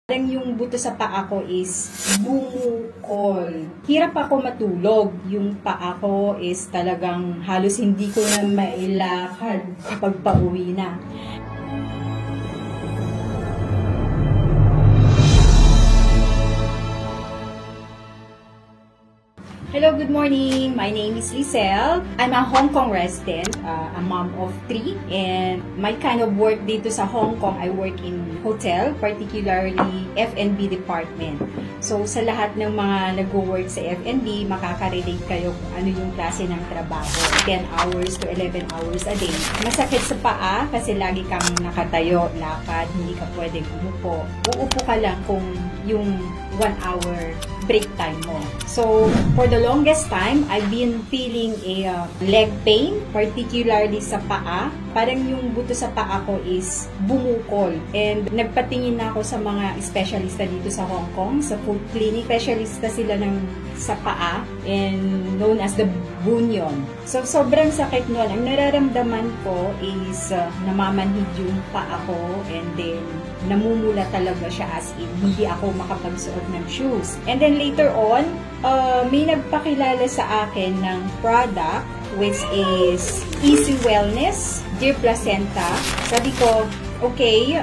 Parang yung buto sa paa ko is bumukol. Hirap ako matulog. Yung paa ko is talagang halos hindi ko na mailakad kapag pauwi na. Hello, good morning. My name is Lizelle. I'm a Hong Kong resident, a mom of 3, and my kind of work dito sa Hong Kong, I work in hotel, particularly F&B department. So, sa lahat ng mga nag-work sa F&B, makaka-relate kayo kung ano yung klase ng trabaho. 10 hours to 11 hours a day. Masakit sa paa kasi lagi kang nakatayo, lakad, hindi ka pwedeng umupo. Uupo ka lang kung yung 1 hour break time mo. So, for the longest time, I've been feeling a leg pain, particularly sa paa. Parang yung buto sa paa ko is bumukol. And nagpatingin na ako sa mga specialista dito sa Hong Kong, sa foot clinic. Specialista sila sa paa and known as the bunion. So, sobrang sakit nun. Ang nararamdaman ko is namamanhid yung paa ko and then namumula talaga siya as in hindi ako makapagsuot ng shoes. And then later on, may nagpakilala sa akin ng product which is Easy Wellness, Dear Placenta. Sabi ko, okay,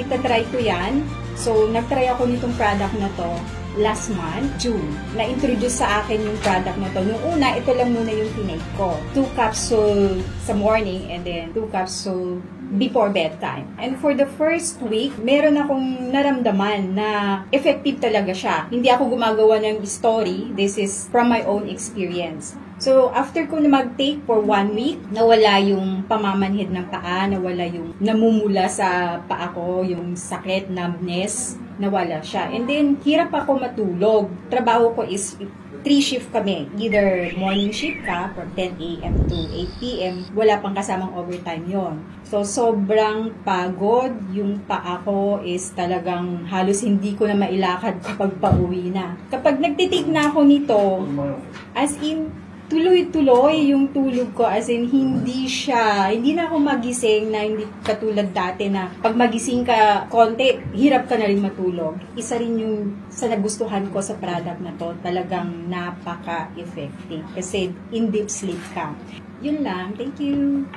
itatry ko yan. So, nagtry ako nitong product na to last month, June. Na-introduce sa akin yung product na to. Nung una, ito lang muna yung tinake ko. 2 capsule sa morning and then 2 capsule before bedtime. And for the first week, meron akong naramdaman na effective talaga siya. Hindi ako gumagawa ng story. This is from my own experience. So, after ko na mag-take for 1 week, nawala yung pamamanhid ng paa, nawala yung namumula sa paa ko, yung sakit, numbness, nawala siya. And then, hirap ako matulog. Trabaho ko is 3 shift kami. Either morning shift ka from 10 a.m. to 8 p.m. Wala pang kasamang overtime yon. So, sobrang pagod. Yung paa ko is talagang halos hindi ko na mailakad kapag pauwi na. Kapag nagtitik na ako nito, as in, tuloy-tuloy yung tulog ko, as in, hindi na ako magising na hindi katulad dati na pag magising ka konti, hirap ka na rin matulog. Isa rin yung sa nagustuhan ko sa product na to, talagang napaka-effective kasi in deep sleep ka. Yun lang. Thank you.